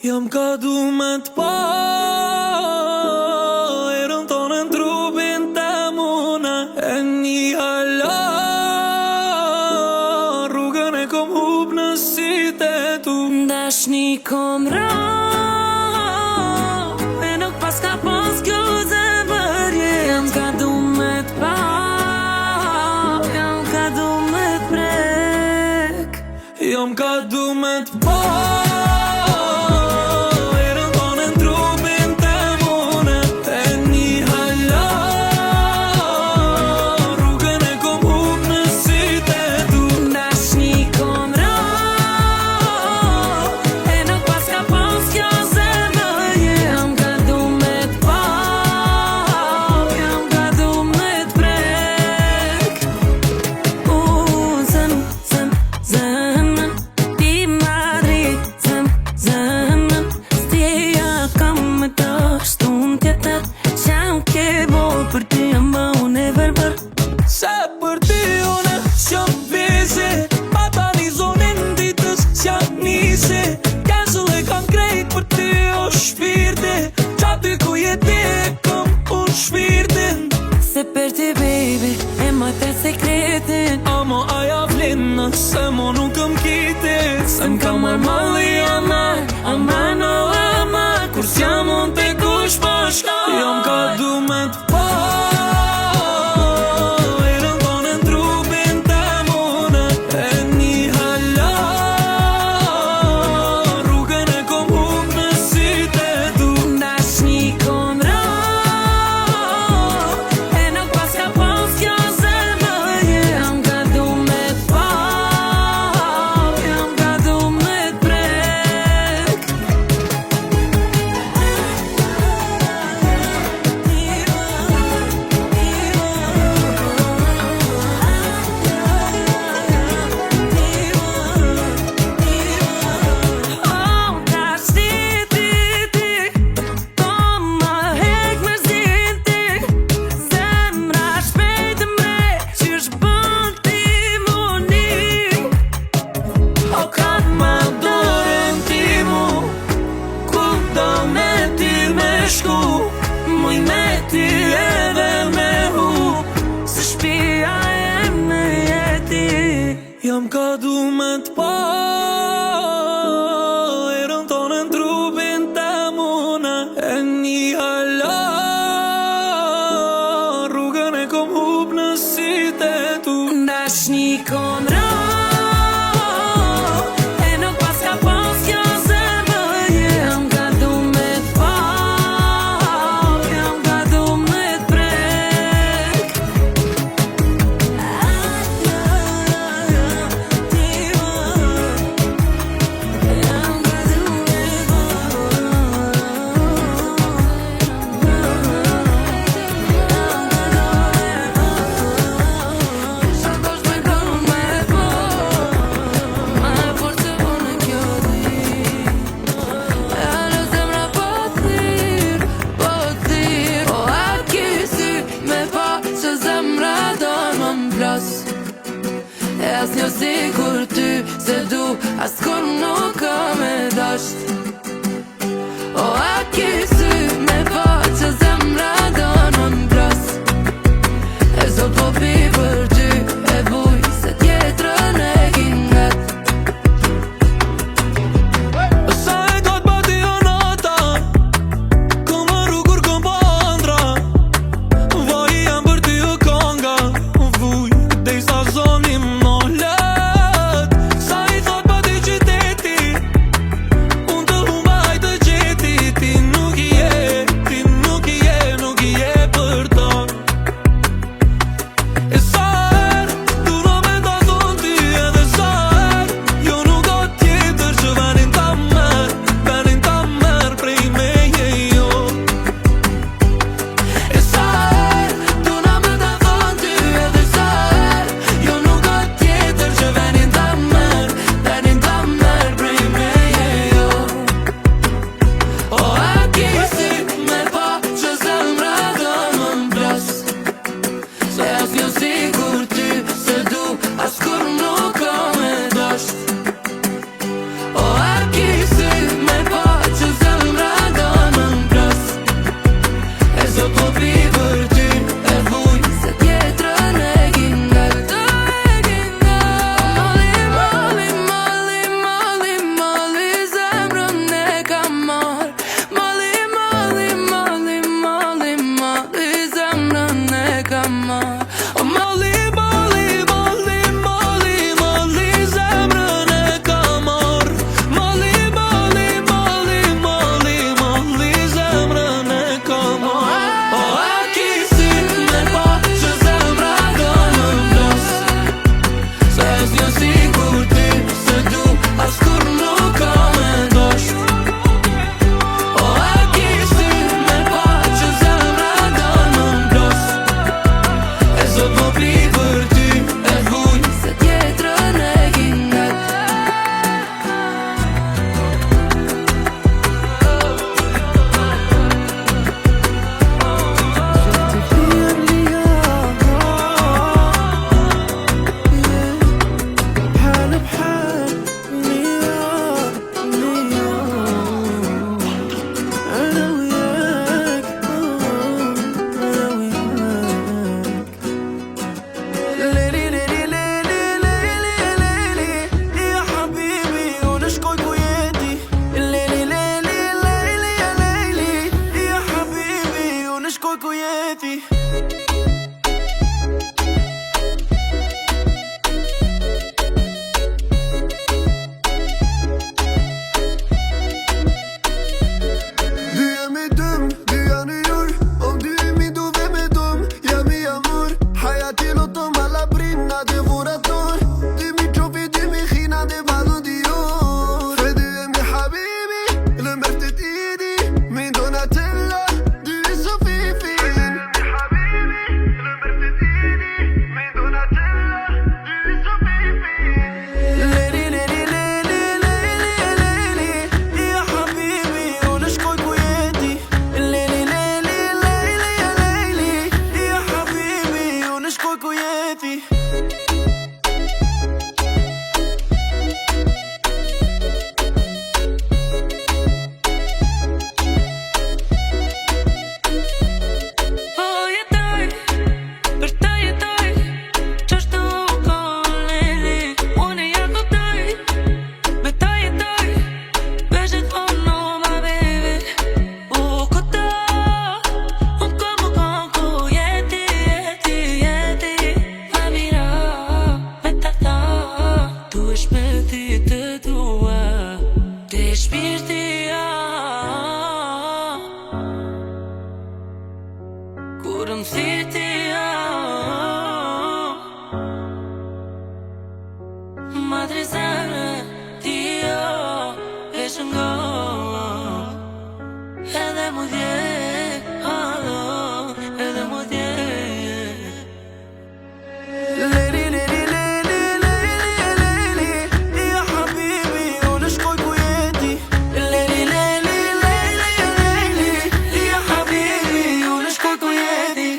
Jam ka du me t'pa erën tonë në trupin të muna e një hala rrugën e kom hup në sytë e tu Dashni kom ra e nuk pas ka pas kjo zemërje Jam ka du me t'pa Jam ka du me t'prek Jam ka du me t'pa Për ty jam ba unë e verber Se për ty unë s'jam vese Pa ta një zonin ditës s'jam nise Kensel e kam krejt për ty o shpirti Qa ty ku jeti e kam unë shpirtin Se për ty baby e ma të sekretin Amo aja vlin nëse mo nuk këm kitit Se m'ka marmalli amar no amar Kur s'jam unë te kush po shka Jam ka du me t'pa Muj me ty edhe me hu Se shpia e me jeti Jam ka du me t'pa erën tonë në trupin të muna E një hala rrugën e kom hup në sytë e tu Dashni kom ra E as një si kur ty se du As kur nuk ka me dasht O a kisi me pa që zemra donë në gras E zot po pi për ty e buj Se tjetrën e kingat Sa e got bati o nata Këm varu kur këm po andra Vaj jam për ty o konga Vuj dhe i sa zonim Unë të Shumë si ti Madri zemre ti Vesh nga Edhe mu dje Edhe mu dje Lejli, lejli, lejli, lejli, lejli Ja habibi, unë shkoj ku jeti Lejli, lejli, lejli, lejli Ja habibi, unë shkoj ku jeti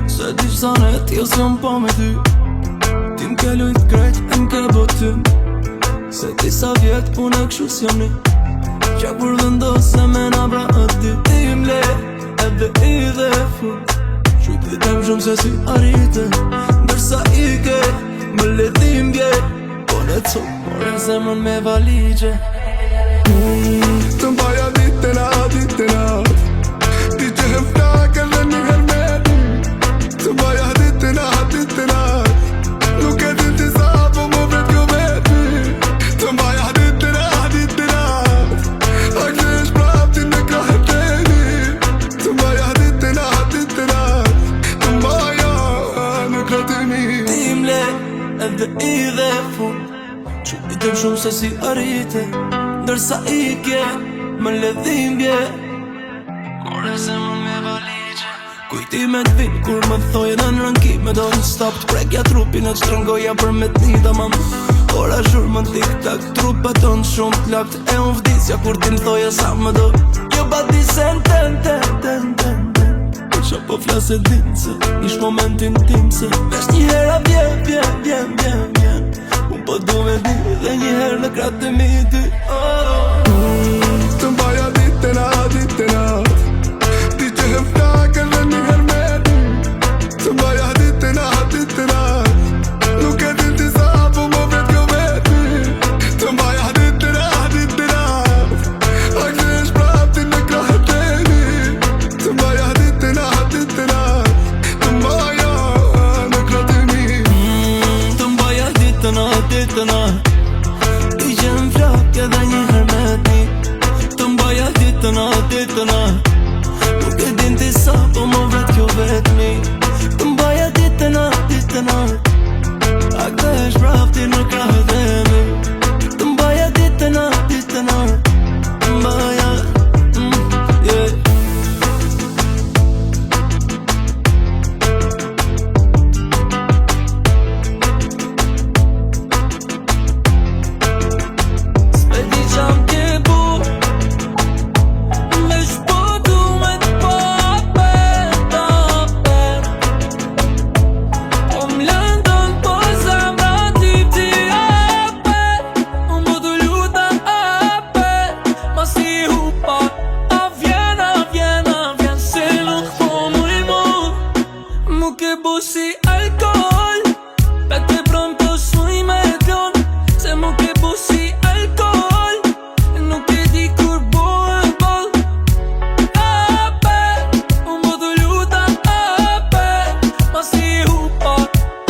Se di shtanet, jo s'jom pa me ty Ti m'ke lujt krejt, e m'ke botym Se ti sa vjet, unë e këshu s'jom ni Qa kur vendose me na bra ati Ti m'le, edhe i dhe fut Qytetem shumë se si arrite Ndërsa i ke, më ledhim bje Po në cuk, more zemën me valigje Të mbaja ditena Ti që hëftak edhe një hermeti Të mbaja ditena Nuk e din ti sa po më vet kjo veti Të mbaja ditena A klesh prap ti në krahet teni Të mbaja ditena Të mbaja në kratimi Ti m'le, edhe i dhe fut Qytetem shumë se si arrite Ndërsa i ke, më ledhim bje More zemën me valigje Kujtimet vin kur më thojë në rënkime Do në stop t'prekja trupin e t'shtrëngoja për me t'nita mam Ora zhur më tik-tak Trupa ton shumë t'lakt E unë vdisja kur ti m'thoja sa më do Jo ba di sen ten Qa po flase din se Ish momentin tim se Vesh një hera vjen Unë po du me di dhe një her në kratë mi ty Të mbaja ditena Ti që hëftak edhe një hermeti Të mbaja ditena Nuk e din ti sa po më vet kjo veti Të mbaja ditena A klesh prap ti në krahet teni Të mbaja ditena Të mbaja në kratimi Të mbaja ditena I që m'flak edhe një hermeti Të mbaja ditena Nuk e din ti sa po më vet kjo vetmi Të mbaja ditena A klesh prap ti në krahet teni Të mbaja ditena Të mbaja yeah. S'pedi qam ke bu Me shpo du me t'pape O m'lëndon po zemra ti ape Unë bu du luta ape Ma si hupa A vjen Se nuk po mu Mu ke bu si alkohol Pete pronto suj me t'lon Se mu ke bu si alkohol Nuk e di kur bohen bol Ape Unë bu du luta ape Ma si hupa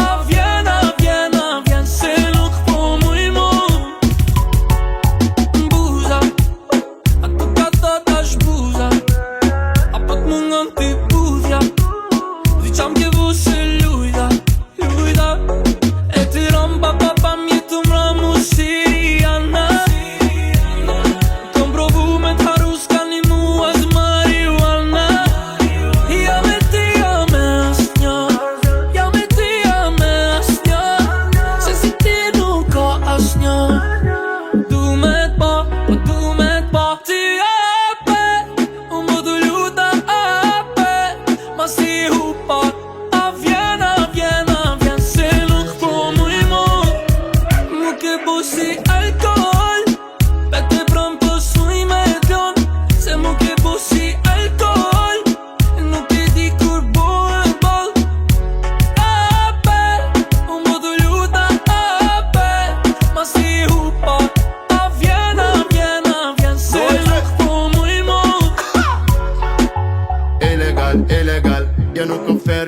A vjen Se nuk po mu Buza Ato ka thot ash buza Apo t'mungon ti budhja Di qam ke vu se lujda E ti romba papa mjetu mra mu Siriana Kom provu me t'haru s'ka një mua z'marijuana Ja me ti ja me asnja Ja me ti ja me asnja Se si ti nuk ka asnja Du me t'pa Ti ape Unë bu du luta ape Ma si hupa A vjen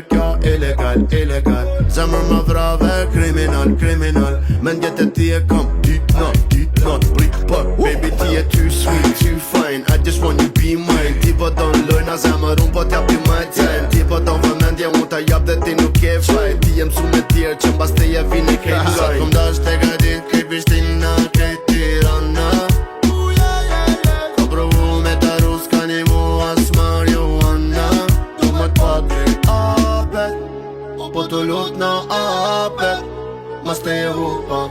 kjo illegal Zemër më vrave, kriminal Mendjet e ti e kam dit not Brit për, baby ti e too sweet, too fine I just want you be mine Ti po don lojna zemër, unë po t'jap ti my time Ti po don vëmendje, unë t'a jap dhe ti nuk e faj Ti e msu me tjerë, që mbas te je vini krejt lojnë Sot kom dash te gradit, krejt Prishtina, krejt Tirana Ko provu me ta rus, ka një mua s'marijuana Tu më t'pat drejt apet Po t'u lut në apet Mas te je hupa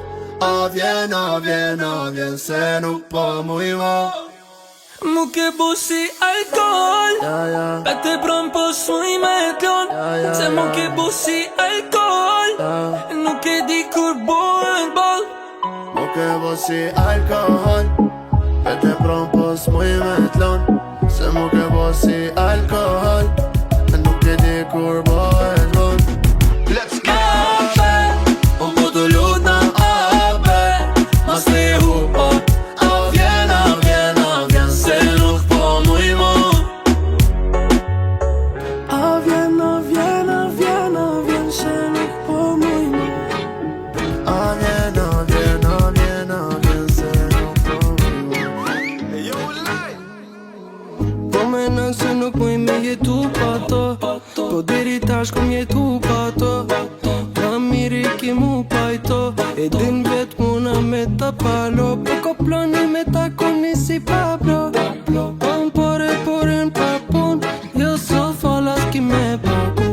A vjen Se nuk po mujma Mu ke bu si alkohol Pe te pron po shuj me t'lon Se mu ke bu si alkohol Nuk e di kur bojnë bol Mu ke bu si alkohol Pe te pron po smuj me t'lon Se mu ke bu si alkohol Nuk e di kur bojnë bol Let's go! Unë po të lut në ape Mas te hupo A vjen Se nuk po mujmo A vjen Se nuk po mujmo A vjen Se nuk po mujmo Po menon se nuk muj me jetu pa to Po deri tash kom jetu pa to Pra miri ki mu pajto E din vet muna me ta palo Po ko ploni me ta koni si Pablo Pon poren pa pun Jo so falas ki me pagu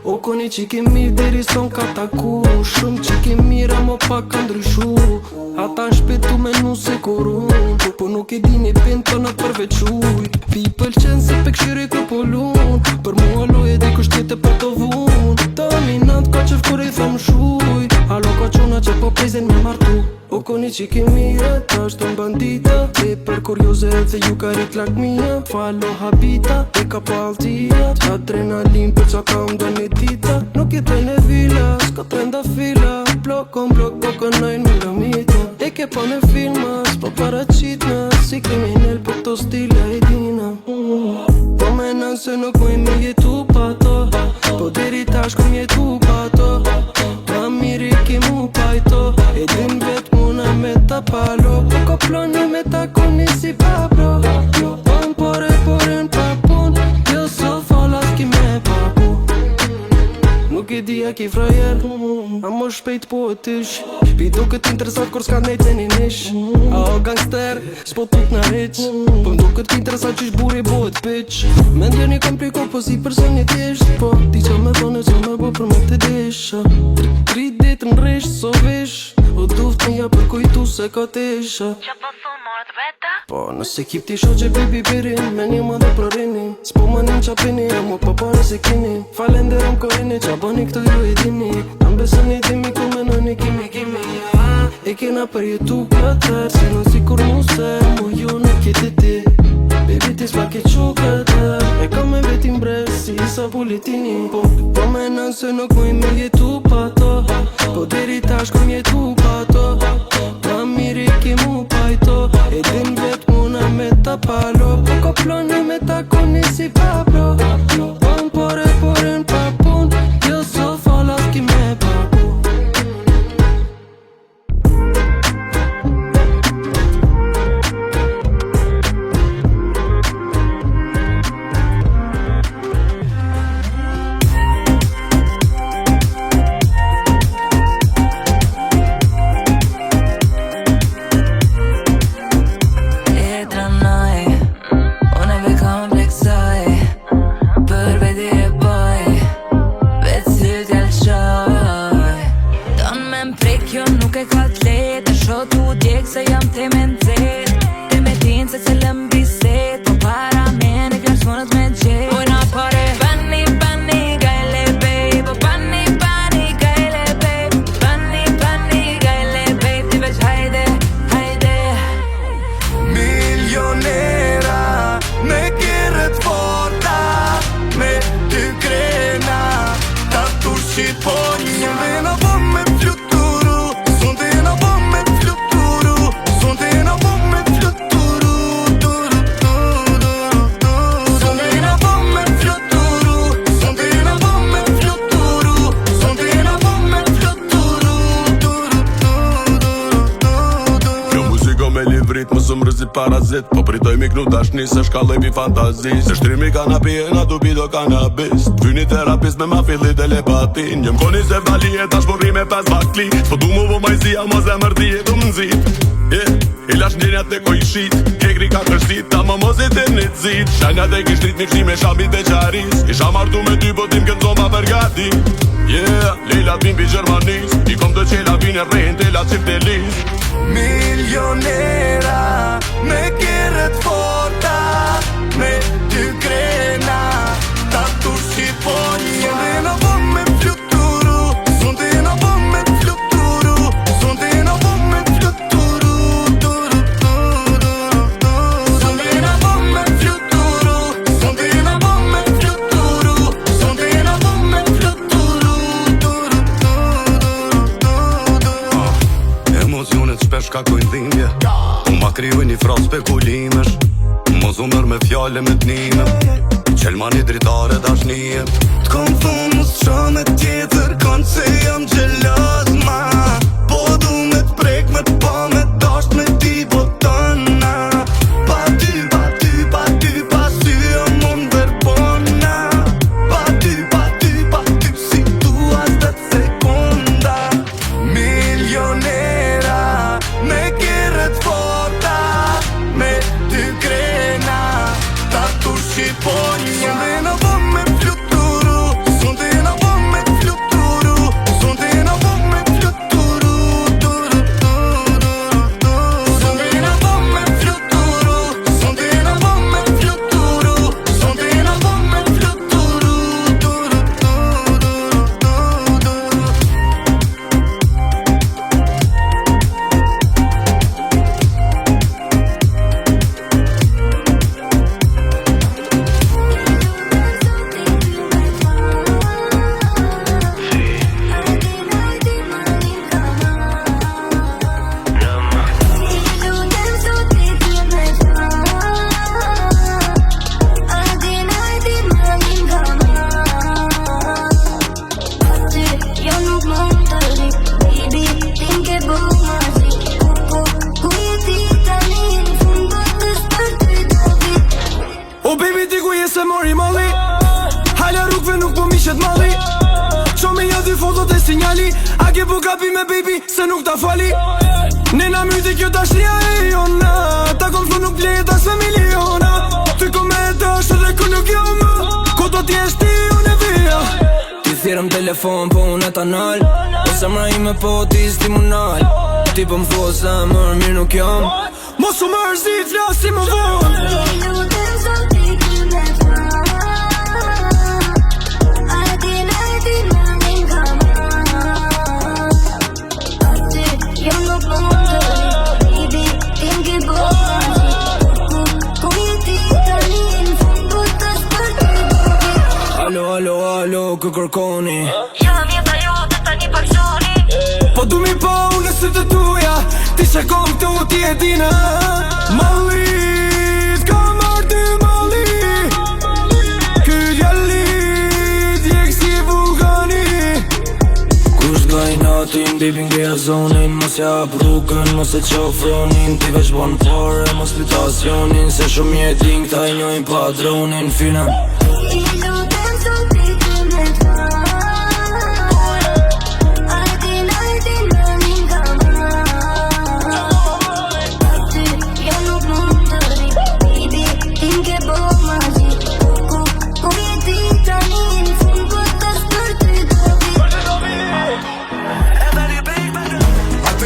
O koni që ke mirë deri son ka taku Shumë që ke mirë mo pa ka ndryshu Ata shpetu me nu se korun Po nuk e dini pin të në përvequj Pi pëlqen se pe këshyri kur po lun Për mua loje di kusht tjete për të vun Dominant ka qef kur i thom shuj Alo ka quna që po prezin me martu O koni që ke mirë ta është në bandita E për kurioze dhe ju ka rrit lak mija Falo habita e ka po altia Adrenalin për qa ka më do një dita Nuk jetoj në vila, s'ka trenda fila Blok po kënojnë me ramita E ke po në filma, s'po paraqitna Si kriminell për to stile e dina Po menon se nuk muj me jetu pa to Po deri tash kom jetu pa to Ma miri ki mu pajto E din vet muna me ta palo Po ko ploni me ta koni si Pablo Pon poren pa pun Jo so falas ki me pagu Nuk e di a ki frajer A mo shpejt po e tysh Pi do këtë interesat kur s'ka nejt e një nish A o gangster, s'po tut në rich Po m'do këtë interesat qysh buri bohet bitch Mendje një kompliko po si person një tjesht Po ti që me thone që me bo për me të disha Tri dit në rish, so vish O duft me ja për kujtu se ka t'isha Qa po thonë morët veta? Po nëse kip ti shoqe baby birin Me një më dhe prorini S'po më një qapini A mu pa pare se kini Falenderom korini Qa boni këto ju e dini Tam besën i dimi ku me në një kimi E kena për jetu këtër Se në si kur mu se Mu ju në kiti ti Baby ti s'pa ke qu këtër E ka me vetin bre Si sa bulletini Po menon se nuk muj me jetu pa to Po deri tash kom jetu pa to Ma miri ki mu pajto E din vet muna me ta palo Po ko ploni me ta koni si Pablo Pon poren pa pun Jo so falas ki me pagu Se jam te me nëzit Te me tin se cilëm bisit Po para me në kërë shmonët me gjit Po na pare Pani, gajle babe Po pani, gajle babe Pani, gajle babe Ti veç hajde Milionera Me kërët forta Me ty krena Ta tu shqit po një Sonde na po me fluturu Sonde na po me fluturu Sonde na po me fluturu Sonde na po me fluturu Sonde parazit. Po pritoj miknu dashni se shkallepi fantazis. Se shtrimi kanapie na dubido kanabis. Vyni terapist me ma filli telepatin. Njëm koni se vdalije ta shborri me 5 bakli. Po du mu vo majzia ma zemër ti e du m'zit. I lash njenjat te ko i shit. Kekri ka kërshtit ta më mozit e një zit. Shanjat e kishtrit mi kshti me shamit e qaris. Isha martu me ty po tim këtë zoma për gati. Lejlat vin pi Gjermanis. I kom të qela vin e rejn të la qip të lis. Milionera me keret forta, me ty krena, ta tu shqiponja. Sonde na po me fluturu, sonde na po me fluturu, sonde na po me fluturu, turu, turu, turu. Sonde na po me fluturu, sonde na po me fluturu, sonde na po me fluturu, turu, turu, turu. Emocionet shpesh kakojnë dhimbje. Ma kriju një fras spekulimesh. Mos u mërë me fjale me t'nime. Qelmani dritare dashnije. T'kom thunë mos qa me tjetër, kanë se jam gjelos ma. Po du me t'prek me t'pa me dasht me ti po tëna. Pa ty, pa ty, pa ty, pa sy jam unë verbona. Pa ty, pa ty, pa ty, si tu as 10 sekonda. Milionera me keret forta, me ty krena, ta tu shqiponja. Sonde na po me fluturu, sonde na po me fluturu, sonde na po me fluturu, turu, turu, turu. Sonde na po me fluturu, sonde na po me fluturu, sonde na po me fluturu, turu, turu, turu. O baby ti ku je se mori malli. Hala rrugve nuk po mishet malli. Qo me ja dy fotot e sinjali. A ke po kapi me baby se nuk ta fali. Nena myti kjo dashnia e jona. Ta kom thë nuk bleje ta se miliona. Ty ko me dash edhe ku nuk jo më. Ko do t'jesh ti unë e vija. Ti thirëm telefon po unë e tanal. Po zemra ime po ti stimunal. Ti po m'tho se mërë mirë nuk jam. Mos u mërzit flasi më vonë. Alo, kë kërkoni? Jam jeta jote tani paksoni. Po du mi po unë së të tuja. Ti se kom të u ti e dina. Mallit, ka marrë ty malli. Ky djallit, jek si vulkani. Kush gaj natin, baby ngeja zonin. Mos ja rrugën, mos e qofronin. Ti veç bon pare, mos litacionin. Se shumë jetin, këta i njojnë padronin. Fina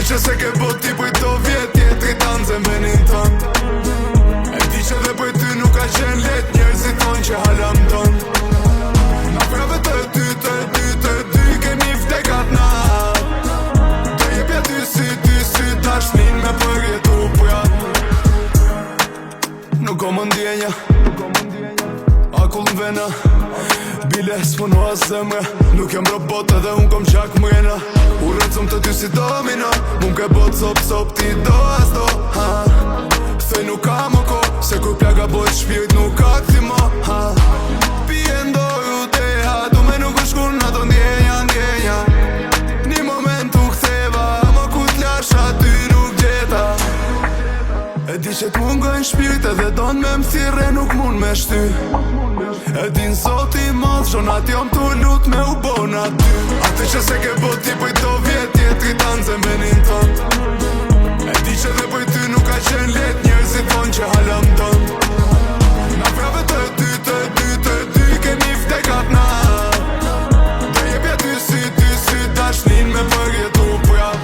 që se ke bot ti për to vjet jetri tanë zembenin ton. E di që dhe për ty nuk ka qenë let njerëzit ton që halam ton. Na prave të ty kemi vdekat na. Dhe jepja ty sy tashnin me përjetu prat. Nuk o më ndjenja, akull në vena. Bile s'puno as zemre. Nuk jam robot edhe unë kom qak mrena. U rëcëm të ty si domino. Mun ke bot sop ti do as do. Thej nuk ka më ko. Se kur plaga bot shpirt nuk ka këti mo. Pije ndoju te ha. Du me nuk u shkun ato ndjenja. Një moment u ktheva. Më ku t'lash aty nuk gjeta. E di që t'mungojnë shpirt edhe don me m'thirre nuk mun me shty. E din zoti madh, zhonat jom t'u lut me u bon aty. Aty që se ke bot ti pëj to vjet, jetri tanë zem venin ton. E di që dhe pëj ty nuk ka qen let, njerëzit thonë që hala m'don. Na prave të dy, kemi vdekat na. Dhe jepja ty si dashnin me përjetu prap.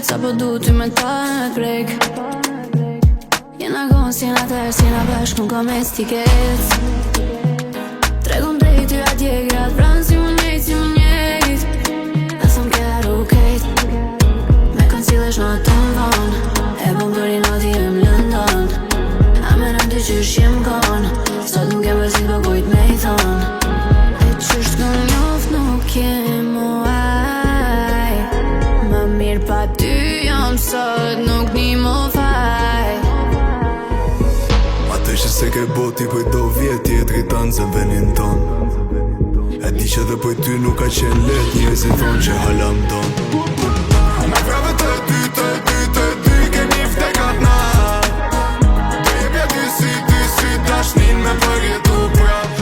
Sa po du ty me ta me prek. Jena gon, s'jena tërë, s'jena bashk, nuk kam estiket. Tregon drejt ty atje, grat pranë si mu njejt. Dhe thëm ke rukejt, me konsilesh në të mvon. E bom bëri noti e m'lëndon. A me në ty qysh jem kon, sot nuk jem vërsit po kujt me i thon. E qysh t'kon njoft nuk jem muaj. Ma mirë pa ty jam sot, nuk ni mo faj. Atë që se ke boti pëj do vjet, jetri tanë zem venin ton. E di që dhe pëj ty nuk ka qen let, njerëzit thonë që hala m'don. Na prave të dy, kemi vdekat na. Dhe jepja ty si dashnin me përjetu prap.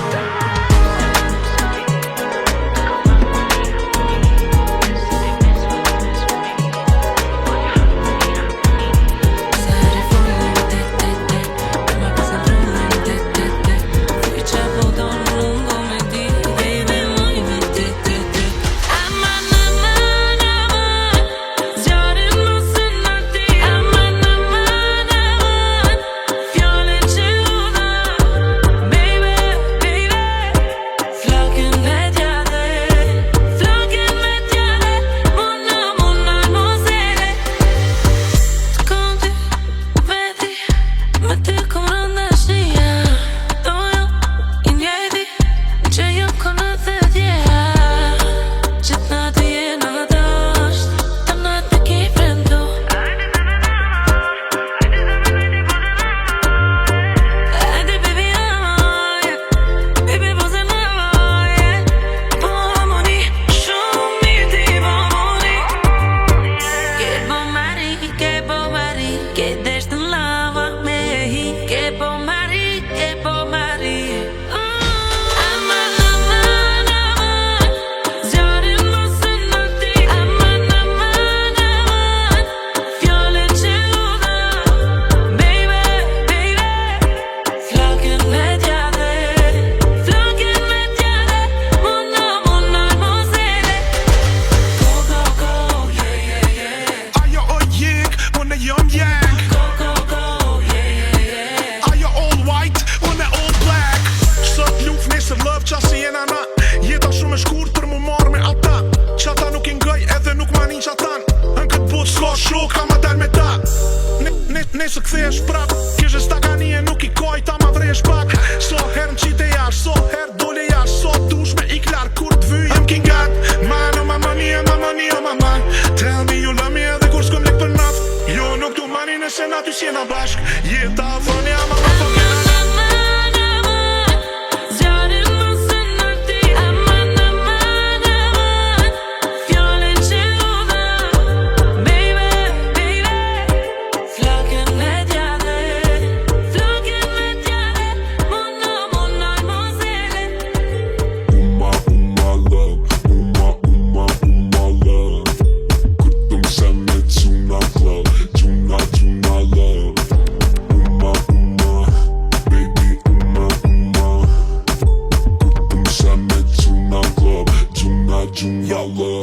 Nesë këthesh prap, kishe stakani e nuk I koj ta ma vresh pak. So her në qite jash, so her dole jash, so dush me iklar kur t'vyj jem kingat. Man, oh mama mia, oh mama. Tell me you love me edhe kur s'kom lek për naf. Jo nuk du mani nëse na ty s'jena bashk. Jeta vënja mama fokena.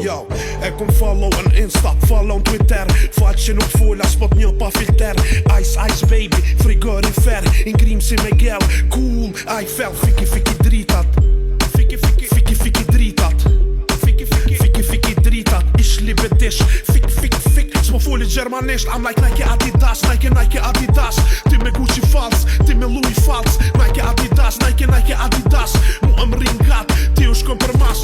Yo, e kum follow në Insta, follow në Twitter. Faq që nuk fola, s'pot një pa filter. Ice, ice baby, frigorifer. Ingrim si me gel, cool, I fell. Fiki dritat. Fiki dritat. Fiki dritat. Ish libetish, fik. S'po foli gjermanisht, I'm like Nike Adidas. Nike Adidas. Ti me Gucci fals, ti me Louis fals. Nike Adidas. Mu am ringat, ti u shkon për mas.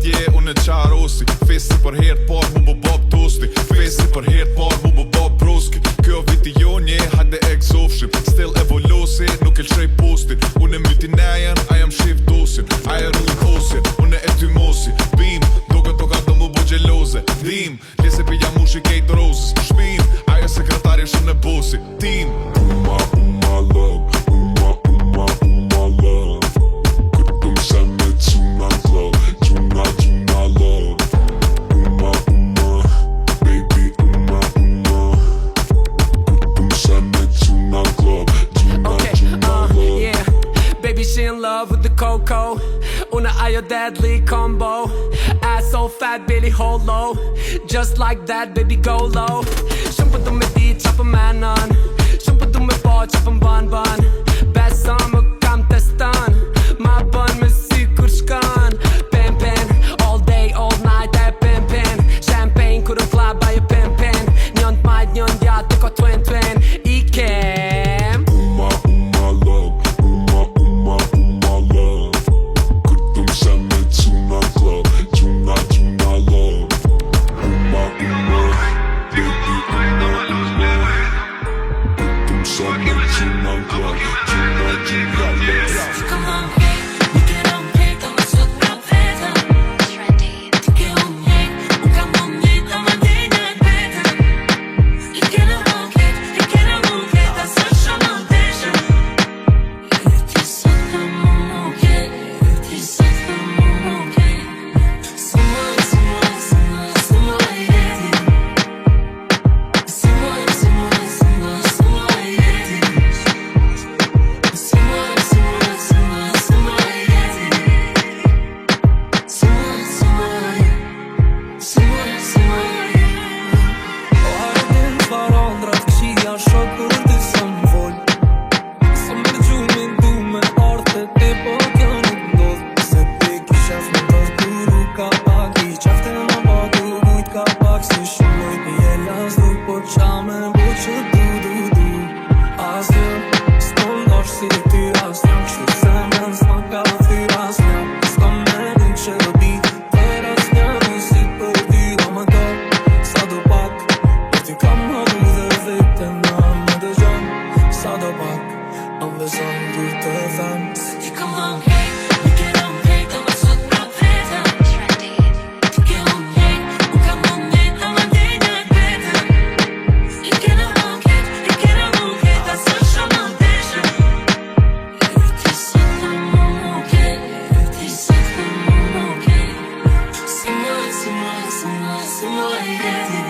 dje, unë e qarosi. Fesi për herë par mu bo bob tosti. Fesi për herë par mu bo bob broski. Kjo viti jo nje, hajde exofshim. Still evolosi, nuk e lëshrej postin. Unë e myti nejen, a jam shif dosin. A e rulli kosin, unë e ty mosi. Bim, doke toka do mu bo gjeloze. Dim, lese pi jam ushi kejt roses. Shpim, ajo sekretari shumë në bosi. Tim, love. Kërtëm se me Gjuna Club, Gjuna love. Baby, Kërtëm se me Gjuna Club, Gjuna love. Yeah, baby she in love with the cocoa. Una ajo deadly combo. Ass so fat, Billy hold low. Just like that, baby go low. Shumë për du me di qa për menon. Shumë për du me po qa për ban. Besa më kam testan. Ma bën me sy kur shkan. Pen, all day, all night e pen. Champagne kur në club ajo pen. Njën t'majt, njën djat, të ko twin. I kem love. Kërtëm se me Gjuna Club, Gjuna love. Baby, Kërtëm se me Gjuna Club, Gjuna love. Come on, we get on play, come on, sot pra vetëm. Ti ke on play, unë kam on play, ta ma denja e vetëm. I kena moket, ta së shumë në deshëm. Ti sot ka më moket, ti sot ka më moket. Sumoj jetin. Sumoj jetin. O harodin farandrat, këshia shok për të së më vol. Së më rëgjumin du me arte, te po kjo nuk ndodh. Se te kisha fëndor kur u ka pak. I qafte në batu, vujt ka pak. Si shumoj për jelas du, po qa me bu që du. As dë, s'to ndosh si ty as njëm. Kështu se men s'ma ka thyr as njëm. S'ka me du që do bit, për as njëm. Si për ty do më do, sa do pak. Për ty kam më du dhe vetëm në më dëgjon. Sa do pak, në vëzon du të them. Ti come on, we get on play, come on, sot pra vetëm. Ti ke on play, unë kam on play, ta ma denja e vetëm. I kena moket, ta së shumë në deshëm. Ti sot ka më moket, ti sot ka më moket. Sumoj jetin.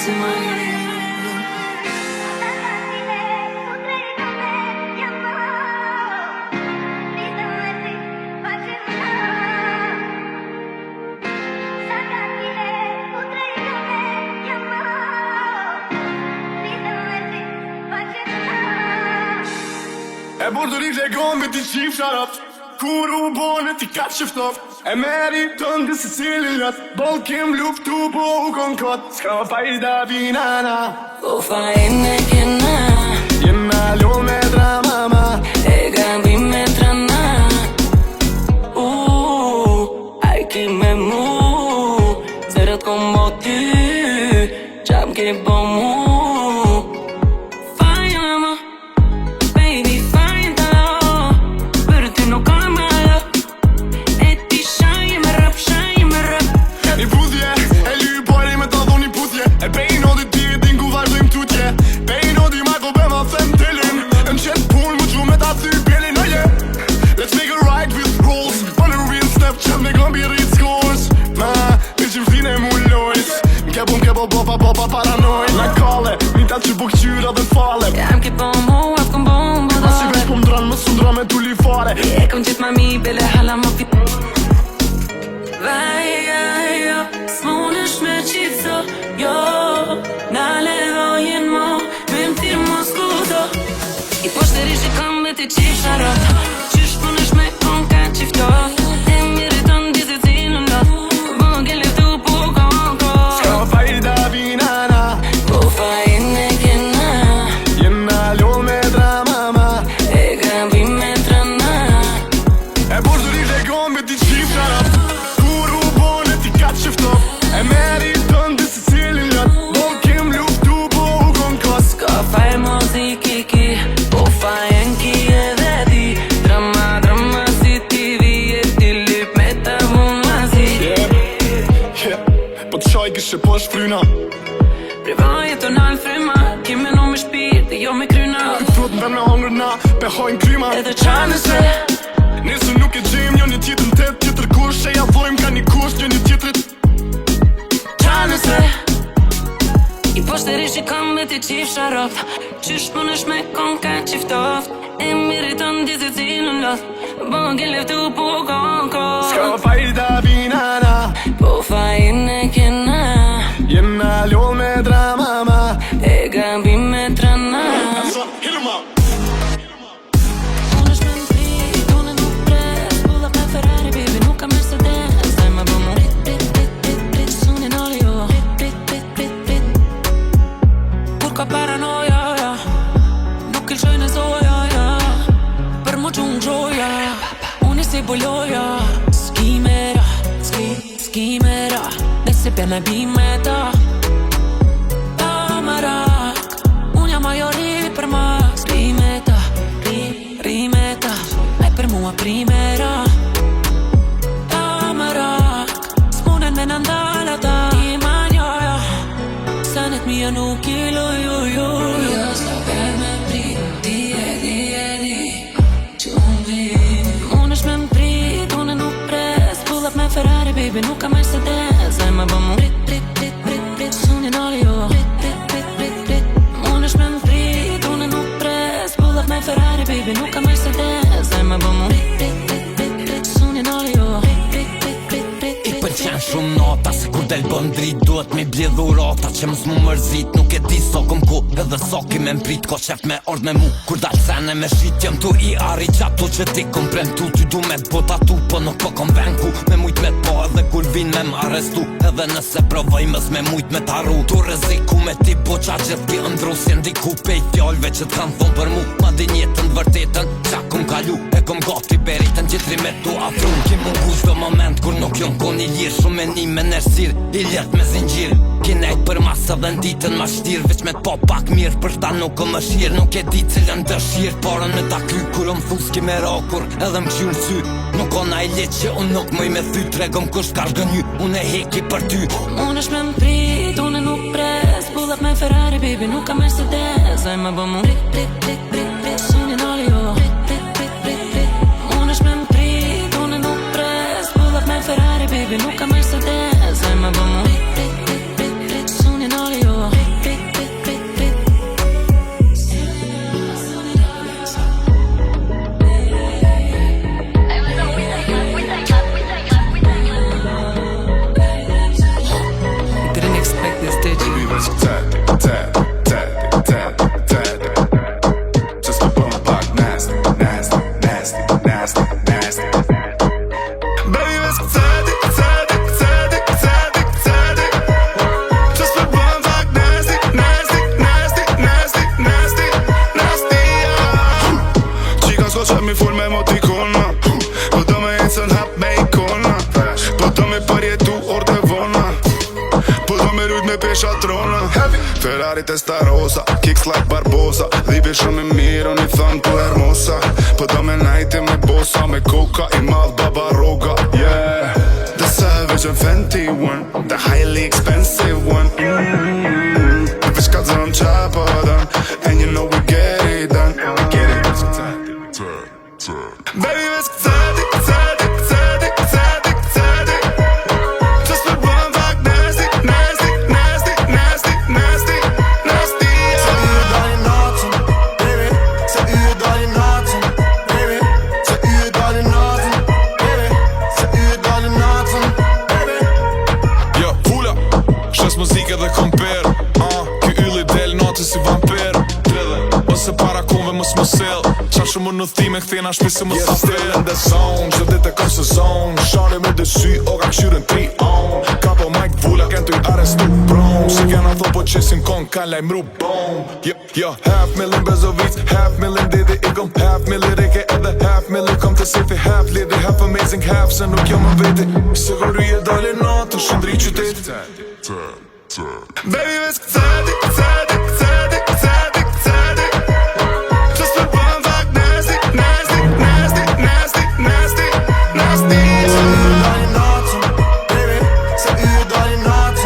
Sumoj jetin. E bordorit e gombe ti qif sharaf. Kur u bone ti ka qiftof. E meri tënde se cilin rat. Bol kem luftu po u konkat. S'ka fajda vinana. Po fajnë e kena, Jena lo me drama ma. e gabim me trana. Ai ki me mu, zërët kom bo ty, qam ke bo mu. Fajnë ma, baby fajnë të lo, për ty nuk ka më lo. E ti shaj me rap. I puthje, e ly pari me ta dhoni puthje. E pejno di ti e din ku vazhdojmë tutje. Pejno di ma ko be ma them telin. Në qet pun mu gju me ta thy pjelin. Oh yeah, let's make it right with rules. Për në rrin step qep me gëmbi rrit scores. Ma, për që mfine mu lojt. M'ke bo bopa paranoj. Na kale, mintat që bu këqyra dhe fale. Jam ke po mu, af kom bo më do. Si veç po m'dran më sundra me tu li fare. E kom qit ma mi, bele hala më fit. Vaja, s'munesh me qitëso, jo. Na levojen mo, me m'tir mos kudo. I poshteri që kam me ti qif sharot. Qysh punesh me kon ka qiftot. E miri të ndizit si në lot. Bo gele tu po ka Po të shaj kishe po shfryna Privaj e të nalë frima Kime në me shpirë dhe jo me kryna Frut në vem me hangër na Pe hajnë kryma Edhe qa nëse Nëse nuk e gjim një tjetër në tet Tjetër kush e javojmë ka një kush një tjetërit Qa nëse I poshteri që kam me ti qif sharoft Qysh më nësh me kon ka qiftoft E miriton dizit si në loth Bëngin leftu po konko Ska fajda binana Po fajin e kena Jena ljoll me drama ma E gabi me trana Hilma Unë është me në frit, unë nuk pres Pull up me Ferrari, baby, nuk ka Mercedes Daj ma bëmu rit, sunin oli jo Rit Kur ka paranoja, ja Nuk il në zoja, ja Për mu qung gjoja Unë i si bolloja Skimera Nese pjena bimeta Tamarak Unë jam majori për mas Rimeta Ai për mua primera Tamarak S'munen me në ndala ta I manjoja Sanet mija nuk I lojo Ja sa per me pri Di Që unë vim Unë është me më prit Unë nuk pres Pull up me Ferrari baby Nuk ka Mercedes Ai ma bëmu rit Sunin oli jo Rit Unë është me më prit Unë nuk pres Pull up me Ferrari baby Nuk ka Mercedes Ai ma bëmu rit Sunin oli jo I përqen shumë nota Se kur del bën drit Duhet me bledhu rota Që mës mu mërzit Nuk e di so këm ku Edhe so ki me mprit Ko qef me ord me mu Kur dal sene me shit Jem tu I arri qatu që ti kom premtu Ty du me t'bo tatu Po nuk po kom venku Me mujt me t'po Edhe kur vin me m'arrestu Edhe nëse provoj mës me mujt me t'arru Tu reziku me ti po qa gjithë ki ndru Si ndiku pej fjallve që t'kan thon për mu Ma di njetën vërtetën Qa kum kalu E kom gati beritën Gjithri me tu afru Ki mungu shdo moment Kur nuk jon kon I lirë Shumë me një me nërsir I ljet me zingjir Ki nejt për masë dhe nditën ma shtir Veç me t'po pak mirë Për ta nuk më shir Nuk e di cilën dëshir Parën me ta kry Kur më thus ki me rakur Edhe më kshur sy Nuk ona I let që unë nuk mëj me thy Tregom kush ka shgënyu Unë e heki për ty Unë është me më prit Unë nuk pres Pull up me Ferrari baby Nuk ka Mercedes Ai ma bëmu rit Sunin oli jo Unë është me më prit Unë nuk pres Pull up me Ferrari baby Nuk ka Mercedes Ai ma bëmu rit Sunin oli jo Didn't expect this, did you? Baby let's tap Just a bum back nasty Baby let's tap Just a bum back nasty Qika s'ko qep mi full me motikona Po do me insën hap me ikona Po do me përjetu orte vona Po do me rujt me pesha trona Ferrari Testarossa, kicks like Barbosa Dhipi shumë i mirë, unë I thënë po Hermosa Po do me najti me bossa Me coca I madh Babaroga Yeah The savage and Fenty one The highly expensive one Veç ka zëm qa po dën And you know we get it done Baby let's Just a bum back nasty Se u dali natën, baby Se u dali natën, baby Se u dali natën, baby Se u dali natën, baby Jo, pula Shes muzike dhe komper Ky ylli del natës si vampir Ose para konve mës më sel Qa shumë në thime këthina shpisi më Yes, still in the zone Që dit e kom sezon Shani me dësy o ka këshyrin 3 on Ka po Mike Vula kënë të I arestu bron Se kena tho po qesin kon ka lajmru bom Jo, half million Bezovic Half million didi I kom half million reke Edhe half million kom të sifi Half lidi, half amazing, half se nuk jo më veti Se kur I e dali natë Shëndri qytet Baby let's Just a bum back nasty Se u dali natën, baby Se u dali natën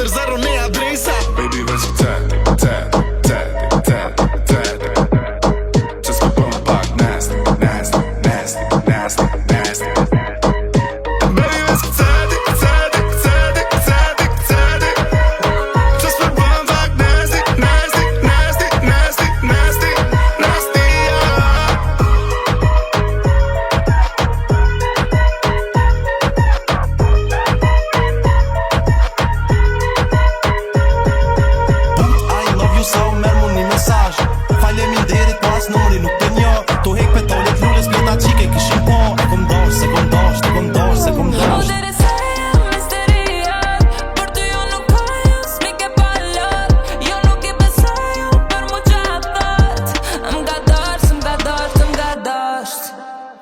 zero ne adresa. Baby veç tedi që s'ka bën pak nasty Baby veç tedi që s'ka bën pak nasty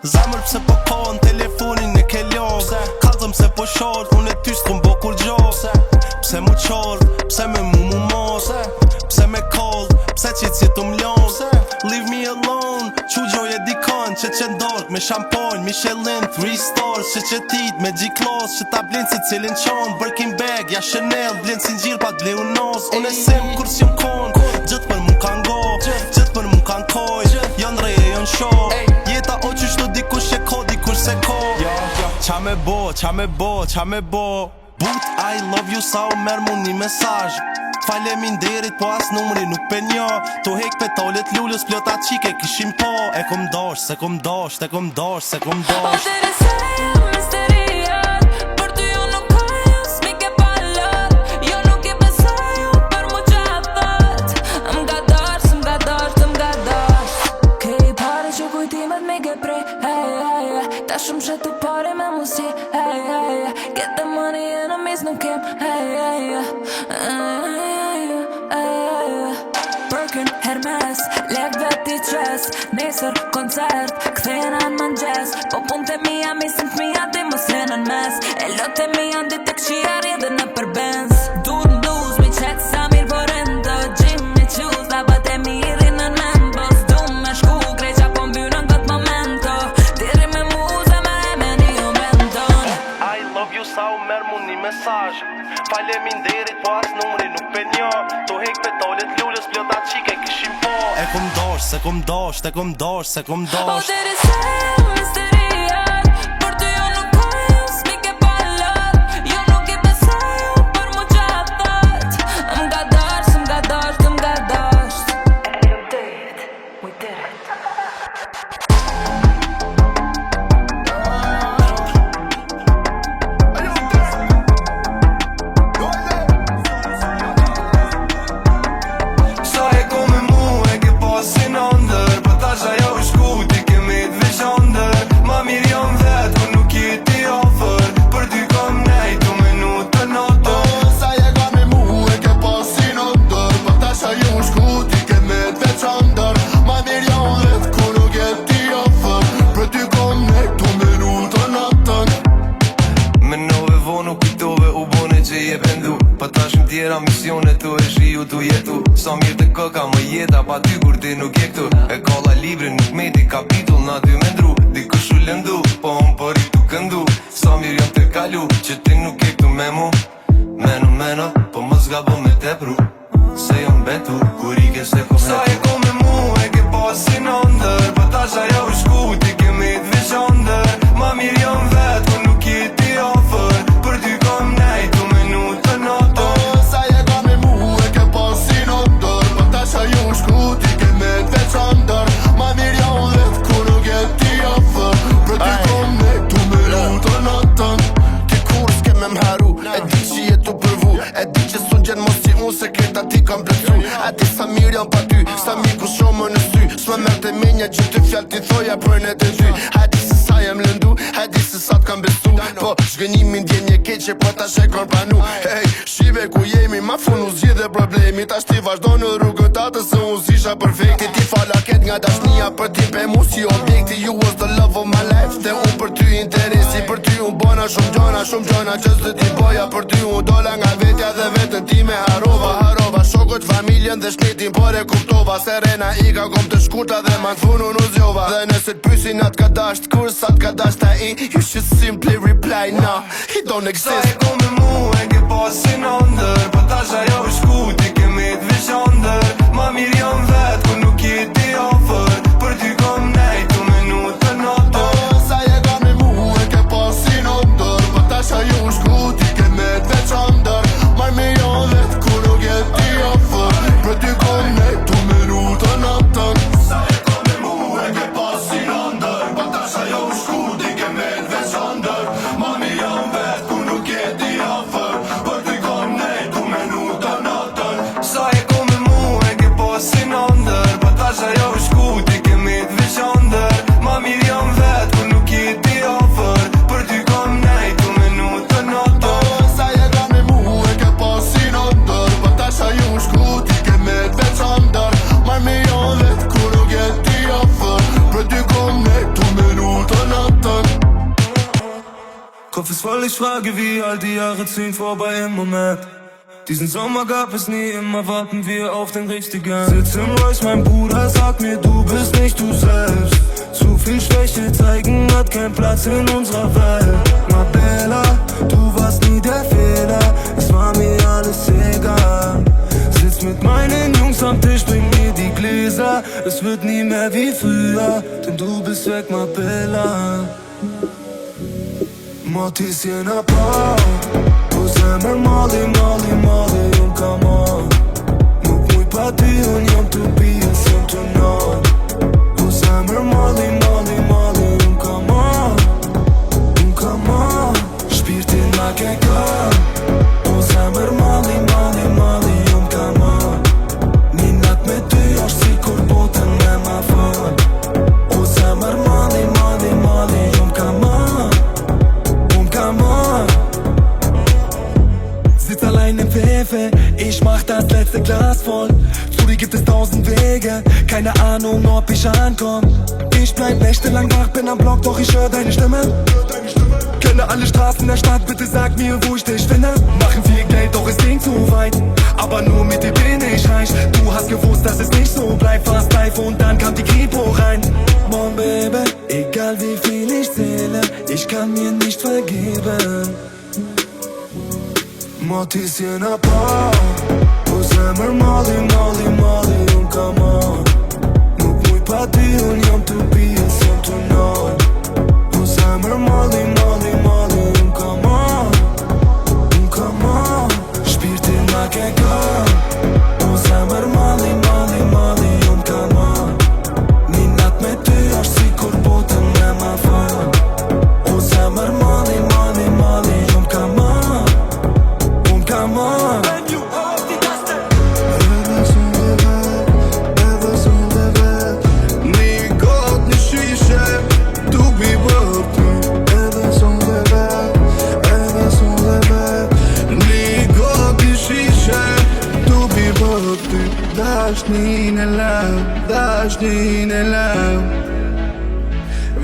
Zamër pse po kohën telefonin e ke lon Kallzëm se po shorë, unë e ty s'kom bo kur gjohë Pse mu qorë, pse me mu mos Pse me kollë, pse që t'u mlon Leave me alone, që gjoje dikon që qëndork me shamponj Michelin, 3 stars, që tit me G-Class Që ta blinë si cilin qonë, Birkin bag, ja Chanel Blinë si njërë pa t'bleu nos Unë e sim kur s'jom kon, gjithë për mu kan go Gjithë për mu kan koj, janë reje, janë show Jeta o qyshtu dikush e ko, dikush se ko Qa me bo But I love you sa o merë mu një mesaj Faleminderit po as numri nuk pe njo To hek petolet lullës plota qike kishim po E kom dosh, se kom dosh O të reseja misteriat Për ty ju nuk ka ju s'mike palat Jo nuk i beseju për mu qatat M'ga dash Kej pare që kujtimet mike prej Ta shumë që tu pare me musi Get the money and I'm is nuk kem Birkin, Hermes, lek veti qes Nesër, koncert, këthejnë anë mëngjes Po pun të mija, misin t'mija, ti mos jenë në mes E lot të mija, ndi të këqia rjedhe në përbenz Duhet nduz, mi qetë sa mirë për endo Jimmy Choos, da bët e mirin në membos Du me shku, greqa po mbyrën këtë momento Tiri me muze, me një umendon I love you sa u merë mu një mesaj Faleminderit po as numri nuk pe njo To hek petolet lullës plota qike kishim po E kom dosh, se kom dosh O të reseja misteriat Për ty ju nuk ka ju s'mike palat Jo nuk i beseju për mu qatat M'ga dash You did it, we did it Tjera misione tu e shiu tu jetu Sa mirë të këka më jeta pa ty kur ti nuk je këtu E kalla libri nuk meti kapitull na ty me ndru Dikush u lëndu, po unë përi tu këndu Sa mirë jam të kalu, që ti nuk je këtu me mu Meno, po më zgabo me tepru Se jam betu, kur i ke se ko Sa e ko me mu, e ke pasin ndër Po tash ajo u shku, ti ke me t'veç ndër Ma mirë jam vet, po nuk je ti ofër Për ty kom nejtu minutë natë Sekreta ti kam blesu A di sa mirë jam pa ty Sa mirë ku shumë në sy S'me mërë të menja që të fjallë ti thoja për në të ty A di se sa jem lëndu A di se sa t'kam besu Po shgënimin djem një keqe Po ta shekon panu Hey, shive ku jemi Ma funu zgjidhe problemi Ta shti vazhdo në rrugën tatë Se unë zisha perfekti Ti falaket nga dashnia Për ti pe mu si objekti You was the love of my life Dhe unë për ty interesi Për ty unë bona shumë gjona Që s'të ti boja Për ty unë dola nga vetja dhe vetën ti me harova Shokët, familjen dhe shnetin por e kuptova Serena i ka kom të shkurta dhe ma t'funu në zjova Dhe nëse t'pysin atë ka dasht kur sa t'ka dasht a i You should simply reply no, he don't exist Sa e ko me mu e ke pa pasin ndër Po tash ajo është ku ti kemi të veçandër Ma mirë jam vet ku nuk jeti ofër Për ty kom nejt u minutë natër Sa je ka me mu e ke pasin ndër Po tash ajo është ku ti kemi të veçandër Ma mirë jam vet ku nuk jeti ofër Për ty kom nejt u minutë natër Sa je ka me mu e ke pasin ndër Po tash ajo është ku ti kemi të veçandër Ma mirë jam vet ku nuk jeti ofër Për ty kom nejt u minutë natër Sa je ko me mu e ke pasin ndër Po tash ajo është ku ti kemi të veçandër Ma mirë jam vet ku nuk jeti ofër Për ty kom nejt u minutë natër Sa je ka me mu e ke pasin ndër Po tash ajo është ku ti kemi të veçandër Ma mirë jam vet ku nuk jeti ofër Për ty kom nejt u minutë natër Kopf ist voll, ich frage, wie all die Jahre ziehen vorbei im Moment. Diesen Sommer gab es nie, immer warten wir auf den richtigen. Sitz im Royce, mein Bruder sagt mir, du bist nicht du selbst. Zu viel Schwäche zeigen hat keinen Platz in unserer Welt. Ma Bella, du warst nie der Fehler, es war mir alles egal. Sitz mit meinen Jungs am Tisch, bring mir die Gläser. Es wird nie mehr wie früher, denn du bist weg, Ma Bella. Ma ti si e na pa Po zemër malli, malli, malli Unë ka ma Nuk muj pa ty, unë jam të pia Si jam të nal Po zemër malli, malli, malli Unë ka ma Shpirtin ma ke ka Po zemër malli, malli, malli Unë ka ma Një nat me ty është si kur botën me ma fal Po zemër malli, malli, malli Unë ka ma Sitz allein im Pfeffer, ich mach das letzte Glas voll. Zu dir gibt es 1000 Wege, keine Ahnung, ob ich ankomm. Ich bleib nächtelang wach, bin am Block, doch ich hör deine Stimme. Kenne alle Straßen der Stadt, bitte sag mir, wo ich dich finde. Machen viel Geld, doch es ging zu weit. Aber nur mit dir bin ich reich. Du hast gewusst, dass es nicht so bleibt, fast live und dann kam die Kripo rein. Mon Baby, egal wie viel ich zähle, ich kann mir nicht vergeben. Ma ti si e na pa Po zemër malli, malli, malli Unë ka ma Nuk muj pa ty, unë jam të pia Si jam të nal Po zemër malli, malli, malli Unë ka ma Shpirtin ma ke ka Po zemër malli, malli, malli Unë ka ma Një nat me ty është si kur botën me ma fal Po zemër malli, malli, malli Unë ka ma Come on When you hold the dust Edhe sun dhe vet Një got një shishe Tu bi bërë ty Edhe sun dhe vet Një got një shishe Tu bi bërë ty Dashnin e lam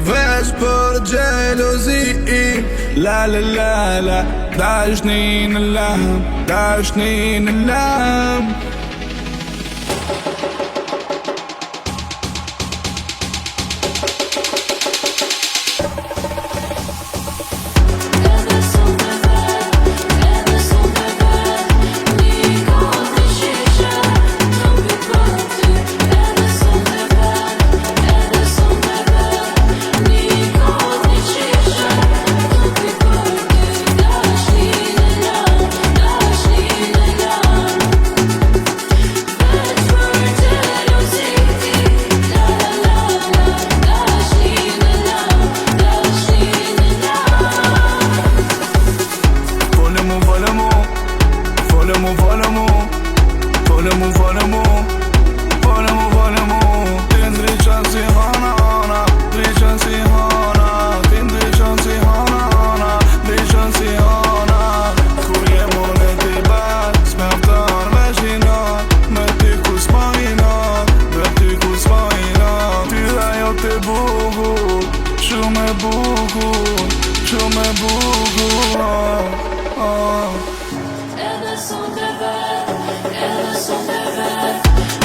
Vesh për gjelozi La la la la Dashnin e lam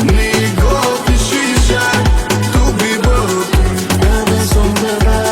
Një got një shishe Tu bi bërë ty Edhe sun dhe vet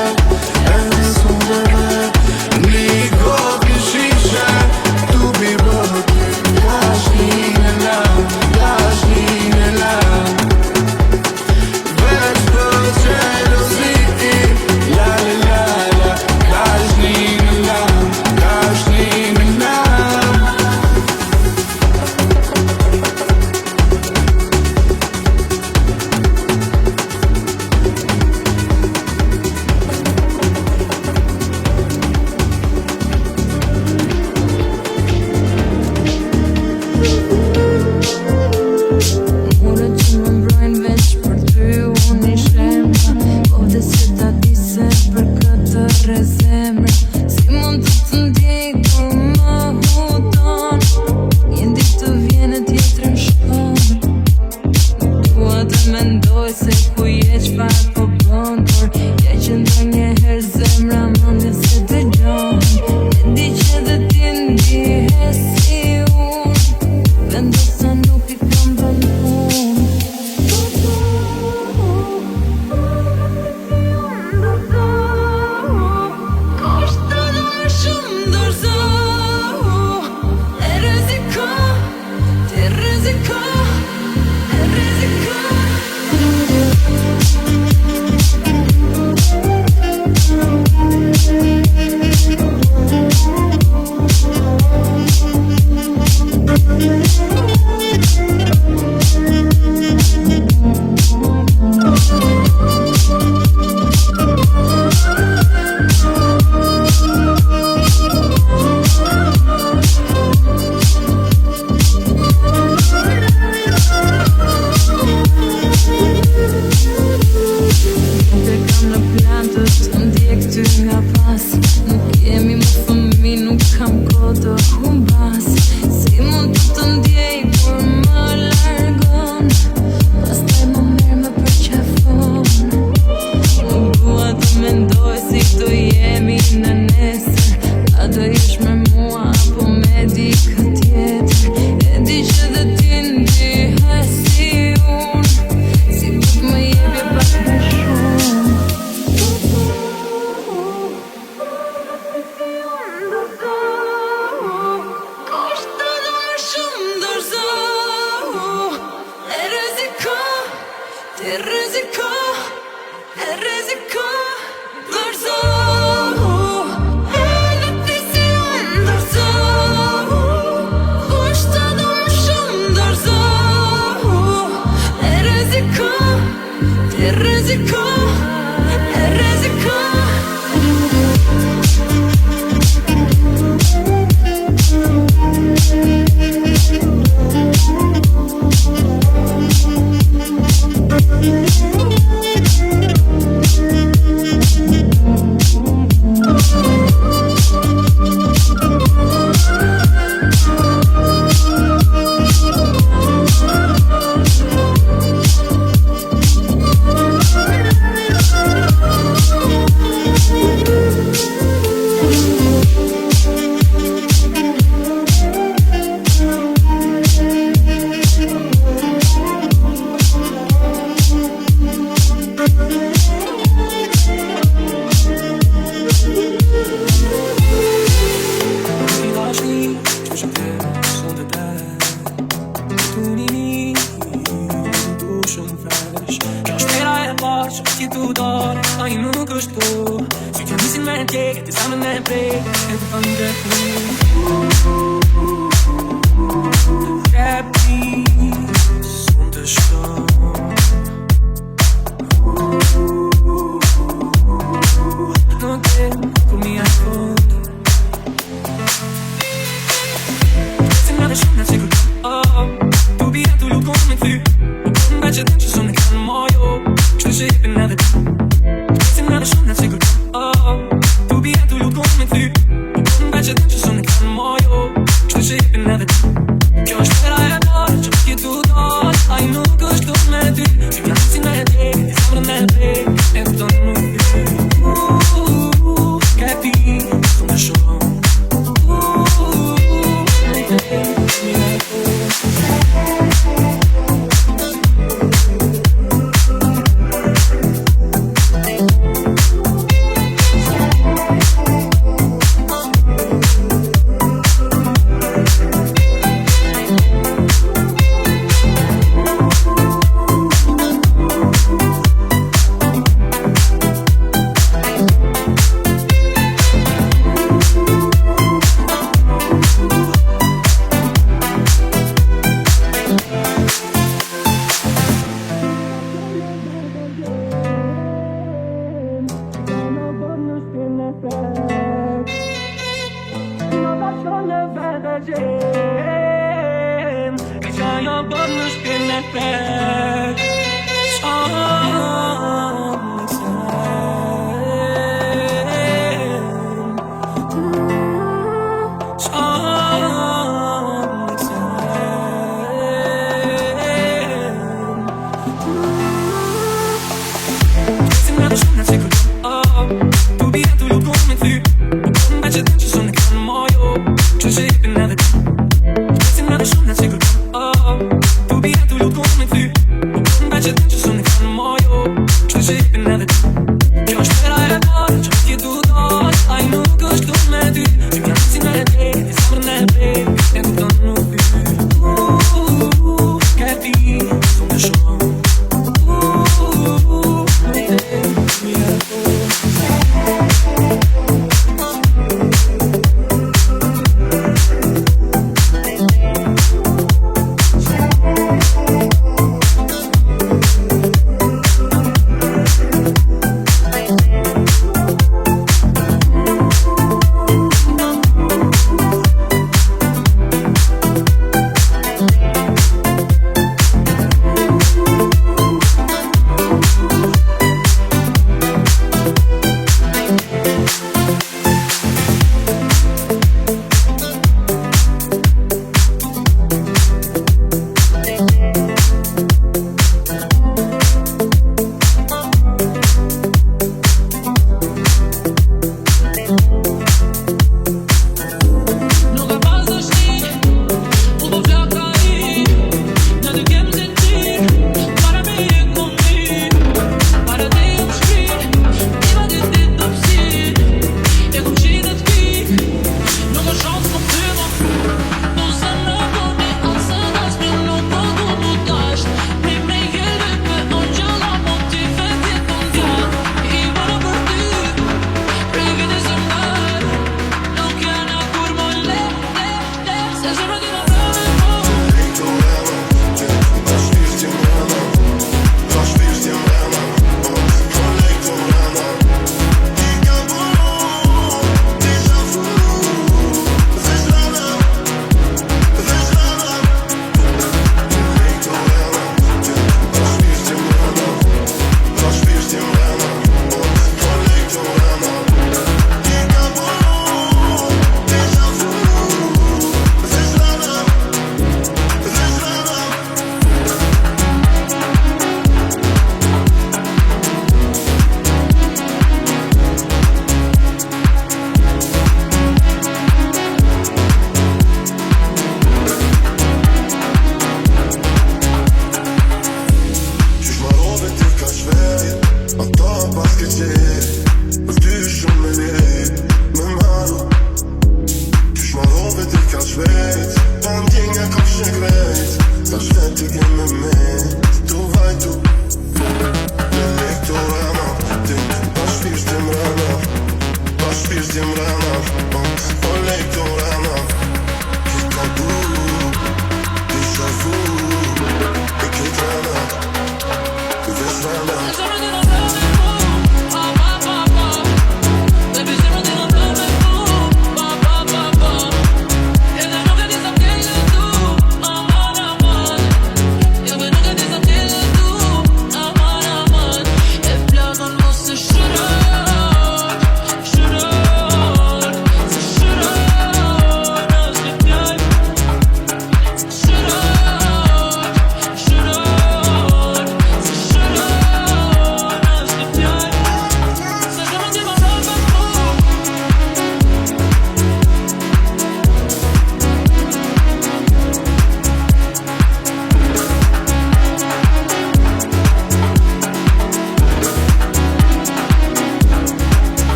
ti ke me